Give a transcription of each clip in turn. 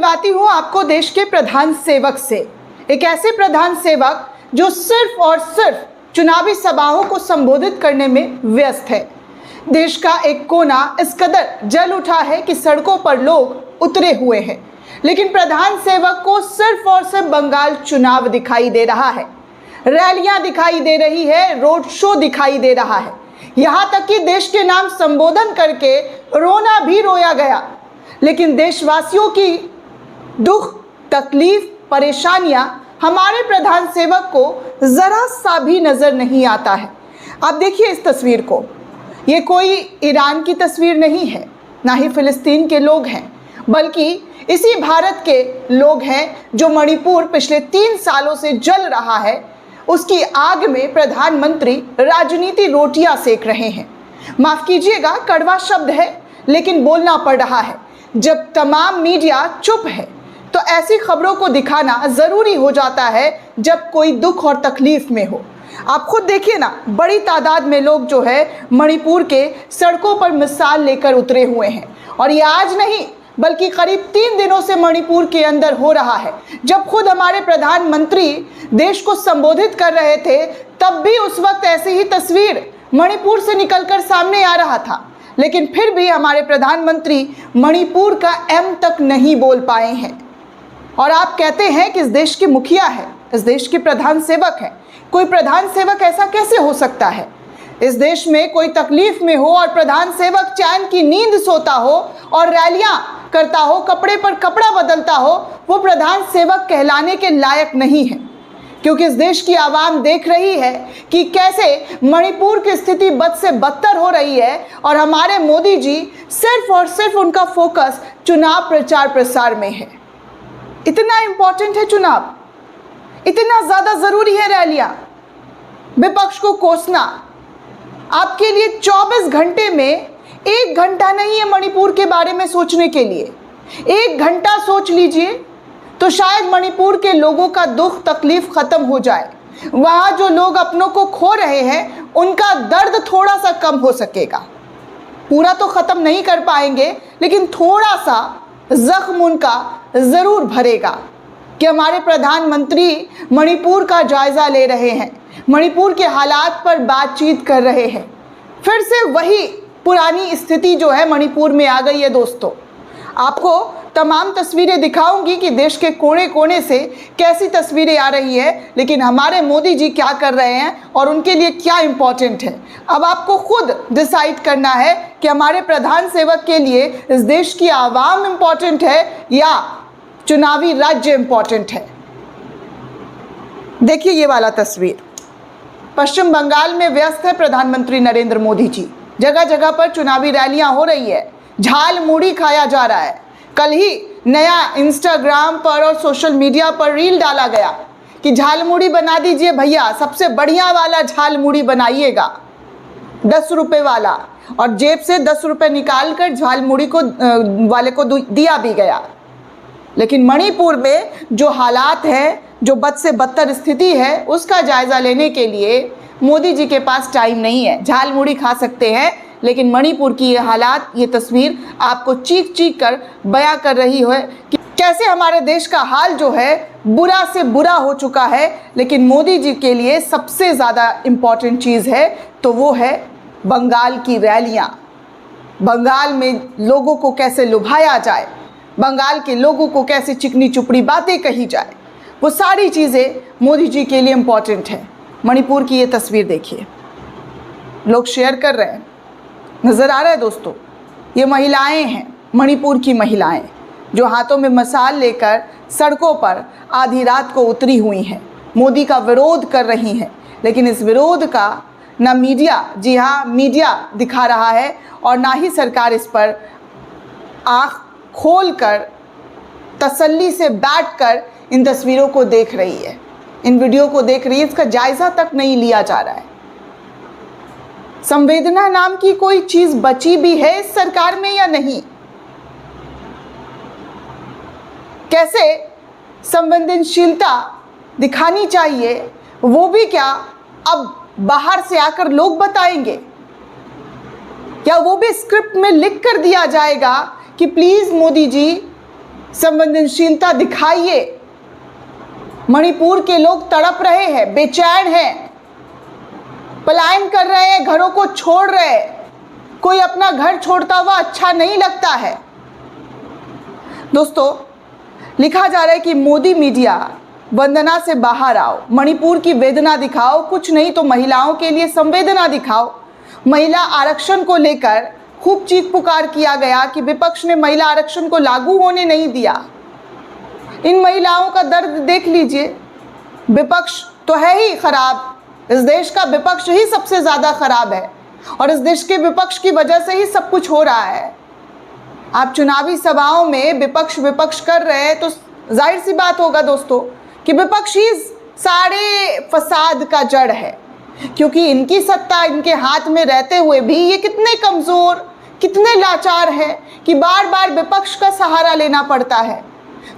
मिलवाती हूँ आपको देश के प्रधान सेवक से, एक ऐसे प्रधान सेवक जो सिर्फ और सिर्फ चुनावी सभाओं को संबोधित करने में व्यस्त है। देश का एक कोना इस कदर जल उठा है कि सड़कों पर लोग उतरे हुए हैं, लेकिन प्रधान सेवक को सिर्फ और सिर्फ बंगाल चुनाव दिखाई दे रहा है, रैलियां दिखाई दे रही है, रोड शो दिखाई दे रहा है, यहाँ तक कि देश के नाम संबोधन करके रोना भी रोया गया। लेकिन देशवासियों की दुख, तकलीफ, परेशानियां हमारे प्रधान सेवक को जरा सा भी नजर नहीं आता है। आप देखिए इस तस्वीर को, ये कोई ईरान की तस्वीर नहीं है, ना ही फिलिस्तीन के लोग हैं, बल्कि इसी भारत के लोग हैं जो मणिपुर पिछले 3 सालों से जल रहा है, उसकी आग में प्रधानमंत्री राजनीति रोटियां सेक रहे हैं। माफ कीजिएगा, कड़वा शब्द है, लेकिन बोलना पड़ रहा है। जब तमाम मीडिया चुप है तो ऐसी खबरों को दिखाना जरूरी हो जाता है जब कोई दुख और तकलीफ में हो। आप खुद देखिए ना, बड़ी तादाद में लोग जो है मणिपुर के सड़कों पर मिसाल लेकर उतरे हुए हैं, और ये आज नहीं बल्कि करीब 3 दिनों से मणिपुर के अंदर हो रहा है। जब खुद हमारे प्रधानमंत्री देश को संबोधित कर रहे थे, तब भी उस वक्त ऐसी ही तस्वीर मणिपुर से निकलकर सामने आ रहा था, लेकिन फिर भी हमारे प्रधानमंत्री मणिपुर का एम तक नहीं बोल पाए हैं। और आप कहते हैं कि इस देश के मुखिया है, इस देश के प्रधान सेवक है। कोई प्रधान सेवक ऐसा कैसे हो सकता है? इस देश में कोई तकलीफ में हो और प्रधान सेवक चैन की नींद सोता हो और रैलियां करता हो, कपड़े पर कपड़ा बदलता हो, वो प्रधान सेवक कहलाने के लायक नहीं है। क्योंकि इस देश की आवाम देख रही है कि कैसे मणिपुर की स्थिति बद से बदतर हो रही है, और हमारे मोदी जी सिर्फ और सिर्फ उनका फोकस चुनाव प्रचार प्रसार में है। इतना इंपॉर्टेंट है चुनाव, इतना ज्यादा जरूरी है रैलियां, विपक्ष को कोसना। आपके लिए 24 घंटे में 1 घंटा नहीं है मणिपुर के बारे में सोचने के लिए। 1 घंटा सोच लीजिए तो शायद मणिपुर के लोगों का दुख तकलीफ खत्म हो जाए। वहां जो लोग अपनों को खो रहे हैं, उनका दर्द थोड़ा सा कम हो सकेगा। पूरा तो खत्म नहीं कर पाएंगे, लेकिन थोड़ा सा जख्म उनका जरूर भरेगा कि हमारे प्रधानमंत्री मणिपुर का जायजा ले रहे हैं, मणिपुर के हालात पर बातचीत कर रहे हैं। फिर से वही पुरानी स्थिति जो है मणिपुर में आ गई है। दोस्तों, आपको तमाम तस्वीरें दिखाऊंगी कि देश के कोने कोने से कैसी तस्वीरें आ रही है, लेकिन हमारे मोदी जी क्या कर रहे हैं और उनके लिए क्या इम्पोर्टेंट है। अब आपको खुद डिसाइड करना है कि हमारे प्रधान सेवक के लिए इस देश की आवाम इम्पोर्टेंट है या चुनावी राज्य इम्पोर्टेंट है। देखिए ये वाला तस्वीर, पश्चिम बंगाल में व्यस्त है प्रधानमंत्री नरेंद्र मोदी जी। जगह जगह पर चुनावी रैलियां हो रही है, झाल मुड़ी खाया जा रहा है। कल ही नया इंस्टाग्राम पर और सोशल मीडिया पर रील डाला गया कि झालमुड़ी बना दीजिए भैया, सबसे बढ़िया वाला झालमुड़ी बनाइएगा, 10 रुपए वाला, और जेब से 10 रुपए निकाल कर झालमुड़ी को वाले को दिया भी गया। लेकिन मणिपुर में जो हालात हैं, जो बद से बदतर स्थिति है, उसका जायजा लेने के लिए मोदी जी के पास टाइम नहीं है। झालमुड़ी खा सकते हैं, लेकिन मणिपुर की ये हालात, ये तस्वीर आपको चीख चीख कर बयां कर रही है कि कैसे हमारे देश का हाल जो है बुरा से बुरा हो चुका है। लेकिन मोदी जी के लिए सबसे ज़्यादा इम्पॉर्टेंट चीज़ है तो वो है बंगाल की रैलियां। बंगाल में लोगों को कैसे लुभाया जाए, बंगाल के लोगों को कैसे चिकनी चुपड़ी बातें कही जाए, वो सारी चीज़ें मोदी जी के लिए इम्पॉर्टेंट है। मणिपुर की ये तस्वीर देखिए, लोग शेयर कर रहे हैं, नज़र आ रहा है दोस्तों। ये महिलाएं हैं, मणिपुर की महिलाएं, जो हाथों में मशाल लेकर सड़कों पर आधी रात को उतरी हुई हैं, मोदी का विरोध कर रही हैं। लेकिन इस विरोध का ना मीडिया, जी हाँ मीडिया दिखा रहा है, और ना ही सरकार इस पर आँख खोलकर तसल्ली से बैठकर इन तस्वीरों को देख रही है, इन वीडियो को देख रही है। इसका जायज़ा तक नहीं लिया जा रहा है। संवेदना नाम की कोई चीज़ बची भी है इस सरकार में या नहीं? कैसे संवेदनशीलता दिखानी चाहिए, वो भी क्या अब बाहर से आकर लोग बताएंगे? क्या वो भी स्क्रिप्ट में लिख कर दिया जाएगा कि प्लीज़ मोदी जी संवेदनशीलता दिखाइए। मणिपुर के लोग तड़प रहे हैं, बेचैन हैं, पलायन कर रहे हैं, घरों को छोड़ रहे हैं। कोई अपना घर छोड़ता हुआ अच्छा नहीं लगता है। दोस्तों, लिखा जा रहा है कि मोदी मीडिया वंदना से बाहर आओ, मणिपुर की वेदना दिखाओ, कुछ नहीं तो महिलाओं के लिए संवेदना दिखाओ। महिला आरक्षण को लेकर खूब चीख पुकार किया गया कि विपक्ष ने महिला आरक्षण को लागू होने नहीं दिया। इन महिलाओं का दर्द देख लीजिए। विपक्ष तो है ही खराब, इस देश का विपक्ष ही सबसे ज़्यादा खराब है और इस देश के विपक्ष की वजह से ही सब कुछ हो रहा है। आप चुनावी सभाओं में विपक्ष कर रहे हैं तो जाहिर सी बात होगा दोस्तों कि विपक्ष ही सारे फसाद का जड़ है, क्योंकि इनकी सत्ता इनके हाथ में रहते हुए भी ये कितने कमज़ोर, कितने लाचार हैं कि बार बार विपक्ष का सहारा लेना पड़ता है।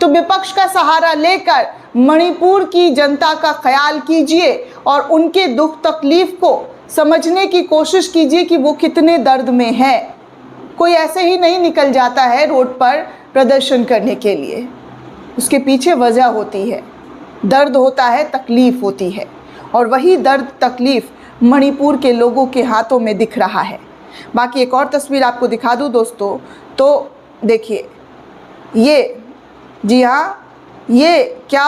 तो विपक्ष का सहारा लेकर मणिपुर की जनता का ख्याल कीजिए और उनके दुख तकलीफ को समझने की कोशिश कीजिए कि वो कितने दर्द में है। कोई ऐसे ही नहीं निकल जाता है रोड पर प्रदर्शन करने के लिए, उसके पीछे वजह होती है, दर्द होता है, तकलीफ होती है, और वही दर्द तकलीफ मणिपुर के लोगों के हाथों में दिख रहा है। बाकी एक और तस्वीर आपको दिखा दूं दोस्तों, तो देखिए ये, जी हाँ, ये क्या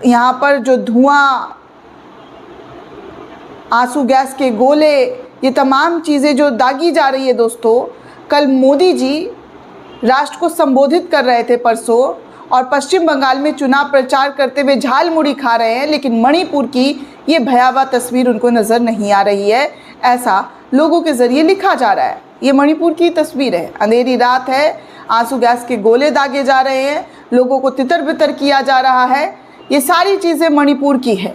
यहाँ पर जो धुआं, आंसू गैस के गोले, ये तमाम चीज़ें जो दागी जा रही है दोस्तों। कल मोदी जी राष्ट्र को संबोधित कर रहे थे परसों, और पश्चिम बंगाल में चुनाव प्रचार करते हुए झाल मुड़ी खा रहे हैं, लेकिन मणिपुर की ये भयावह तस्वीर उनको नज़र नहीं आ रही है, ऐसा लोगों के ज़रिए लिखा जा रहा है। ये मणिपुर की तस्वीर है, अंधेरी रात है, आंसू गैस के गोले दागे जा रहे हैं, लोगों को तितर बितर किया जा रहा है, ये सारी चीज़ें मणिपुर की है।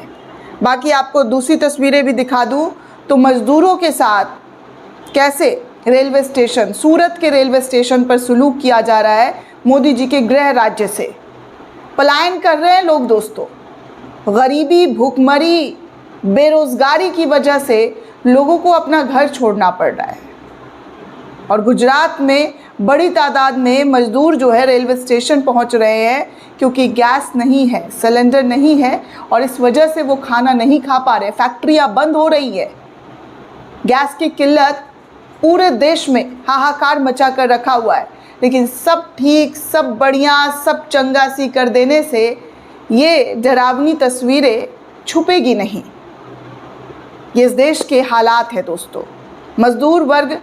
बाकी आपको दूसरी तस्वीरें भी दिखा दूं तो मज़दूरों के साथ कैसे रेलवे स्टेशन, सूरत के रेलवे स्टेशन पर सुलूक किया जा रहा है मोदी जी के गृह राज्य से। पलायन कर रहे हैं लोग दोस्तों, गरीबी, भूखमरी, बेरोज़गारी की वजह से लोगों को अपना घर छोड़ना पड़ रहा है। और गुजरात में बड़ी तादाद में मज़दूर जो है रेलवे स्टेशन पहुंच रहे हैं, क्योंकि गैस नहीं है, सिलेंडर नहीं है, और इस वजह से वो खाना नहीं खा पा रहे। फैक्ट्रियां बंद हो रही है, गैस की किल्लत पूरे देश में हाहाकार मचा कर रखा हुआ है। लेकिन सब ठीक, सब बढ़िया, सब चंगा सी कर देने से ये डरावनी तस्वीरें छुपेगी नहीं। ये इस देश के हालात है दोस्तों। मज़दूर वर्ग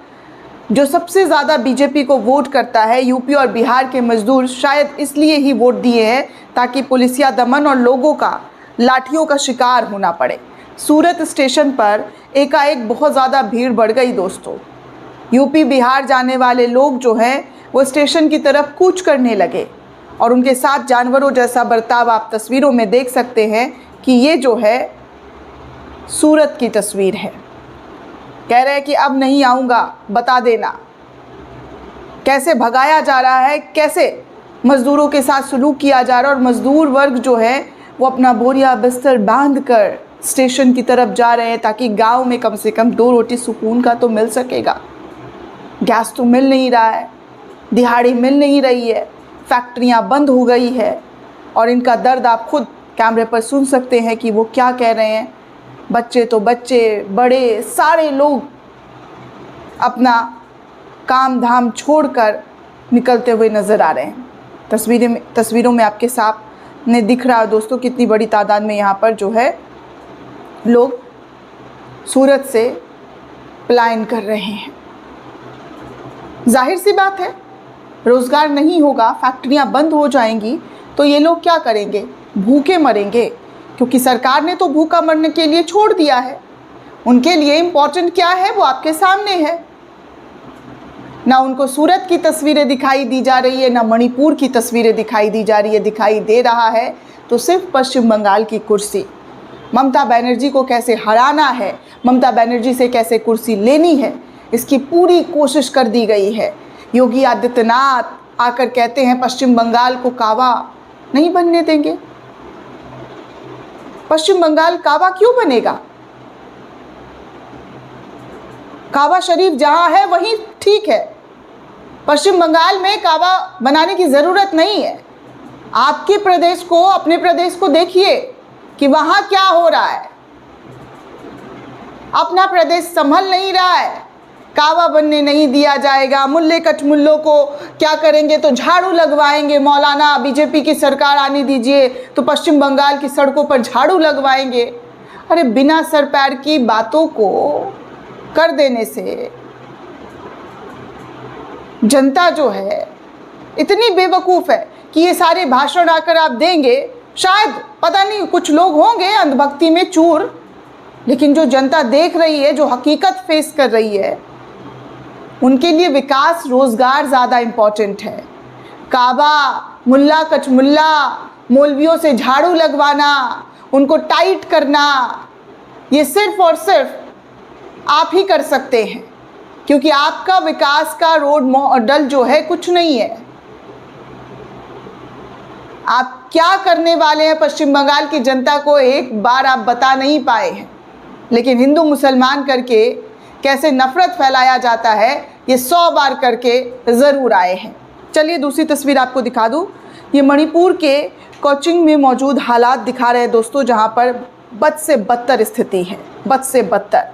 जो सबसे ज़्यादा बीजेपी को वोट करता है, यूपी और बिहार के मज़दूर शायद इसलिए ही वोट दिए हैं ताकि पुलिसिया दमन और लोगों का लाठियों का शिकार होना पड़े। सूरत स्टेशन पर एकाएक बहुत ज़्यादा भीड़ बढ़ गई दोस्तों। यूपी बिहार जाने वाले लोग जो हैं वो स्टेशन की तरफ कूच करने लगे, और उनके साथ जानवरों जैसा बर्ताव आप तस्वीरों में देख सकते हैं कि ये जो है सूरत की तस्वीर है। कह रहे हैं कि अब नहीं आऊँगा, बता देना। कैसे भगाया जा रहा है, कैसे मज़दूरों के साथ सलूक किया जा रहा है, और मज़दूर वर्ग जो है वो अपना बोरिया बिस्तर बांध कर स्टेशन की तरफ जा रहे हैं ताकि गांव में कम से कम 2 रोटी सुकून का तो मिल सकेगा। गैस तो मिल नहीं रहा है, दिहाड़ी मिल नहीं रही है, फैक्ट्रियां बंद हो गई है, और इनका दर्द आप खुद कैमरे पर सुन सकते हैं कि वो क्या कह रहे हैं। बच्चे तो बच्चे, बड़े, सारे लोग अपना काम धाम छोड़कर निकलते हुए नज़र आ रहे हैं। तस्वीरों में आपके सामने दिख रहा है दोस्तों कितनी बड़ी तादाद में यहाँ पर जो है लोग सूरत से पलायन कर रहे हैं। जाहिर सी बात है, रोज़गार नहीं होगा, फैक्ट्रियां बंद हो जाएंगी, तो ये लोग क्या करेंगे? भूखे मरेंगे, क्योंकि सरकार ने तो भूखा मरने के लिए छोड़ दिया है। उनके लिए इम्पोर्टेंट क्या है वो आपके सामने है। ना उनको सूरत की तस्वीरें दिखाई दी जा रही है, ना मणिपुर की तस्वीरें दिखाई दी जा रही है। दिखाई दे रहा है तो सिर्फ पश्चिम बंगाल की कुर्सी। ममता बनर्जी को कैसे हराना है, ममता बनर्जी से कैसे कुर्सी लेनी है, इसकी पूरी कोशिश कर दी गई है। योगी आदित्यनाथ आकर कहते हैं पश्चिम बंगाल को काबा नहीं बनने देंगे। पश्चिम बंगाल काबा क्यों बनेगा? काबा शरीफ जहां है वहीं ठीक है। पश्चिम बंगाल में काबा बनाने की ज़रूरत नहीं है। आपके प्रदेश को, अपने प्रदेश को देखिए कि वहां क्या हो रहा है। अपना प्रदेश संभल नहीं रहा है, कावा बनने नहीं दिया जाएगा। मुल्ले कचमुल्लों को क्या करेंगे तो झाड़ू लगवाएंगे। मौलाना बीजेपी की सरकार आने दीजिए तो पश्चिम बंगाल की सड़कों पर झाड़ू लगवाएंगे। अरे बिना सर पैर की बातों को कर देने से जनता जो है इतनी बेवकूफ़ है कि ये सारे भाषण आकर आप देंगे, शायद पता नहीं कुछ लोग होंगे अंधभक्ति में चूर, लेकिन जो जनता देख रही है, जो हकीकत फेस कर रही है, उनके लिए विकास, रोजगार ज़्यादा इम्पोर्टेंट है। काबा, मुल्ला कचमुल्ला, मौलवियों से झाड़ू लगवाना, उनको टाइट करना, ये सिर्फ और सिर्फ आप ही कर सकते हैं, क्योंकि आपका विकास का रोड मॉडल जो है कुछ नहीं है। आप क्या करने वाले हैं पश्चिम बंगाल की जनता को एक बार आप बता नहीं पाए हैं, लेकिन हिंदू मुसलमान करके कैसे नफरत फैलाया जाता है ये 100 बार करके ज़रूर आए हैं। चलिए दूसरी तस्वीर आपको दिखा दूँ। ये मणिपुर के कोचिंग में मौजूद हालात दिखा रहे हैं दोस्तों, जहाँ पर बद से बदतर स्थिति है, बद से बदतर।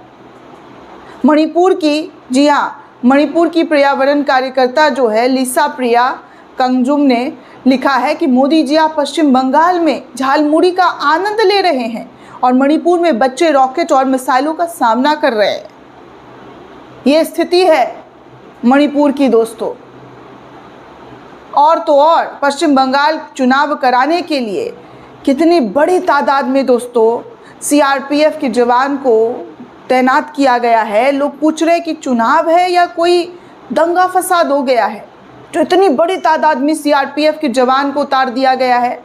मणिपुर की, जी हाँ, मणिपुर की पर्यावरण कार्यकर्ता जो है लीसा प्रिया कंगजुम ने लिखा है कि मोदी जी आप पश्चिम बंगाल में झालमुड़ी का आनंद ले रहे हैं और मणिपुर में बच्चे रॉकेट और मिसाइलों का सामना कर रहे हैं। ये स्थिति है मणिपुर की दोस्तों। और तो और पश्चिम बंगाल चुनाव कराने के लिए कितनी बड़ी तादाद में दोस्तों सीआरपीएफ के जवान को तैनात किया गया है। लोग पूछ रहे हैं कि चुनाव है या कोई दंगा फसाद हो गया है, तो इतनी बड़ी तादाद में सीआरपीएफ के जवान को उतार दिया गया है।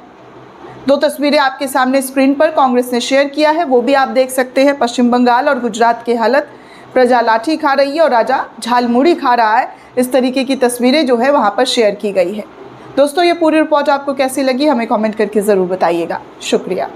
दो तस्वीरें आपके सामने स्क्रीन पर कांग्रेस ने शेयर किया है, वो भी आप देख सकते हैं। पश्चिम बंगाल और गुजरात की हालत, प्रजा लाठी खा रही है और राजा झालमुड़ी खा रहा है, इस तरीके की तस्वीरें जो है वहाँ पर शेयर की गई है। दोस्तों ये पूरी रिपोर्ट आपको कैसी लगी हमें कमेंट करके ज़रूर बताइएगा। शुक्रिया।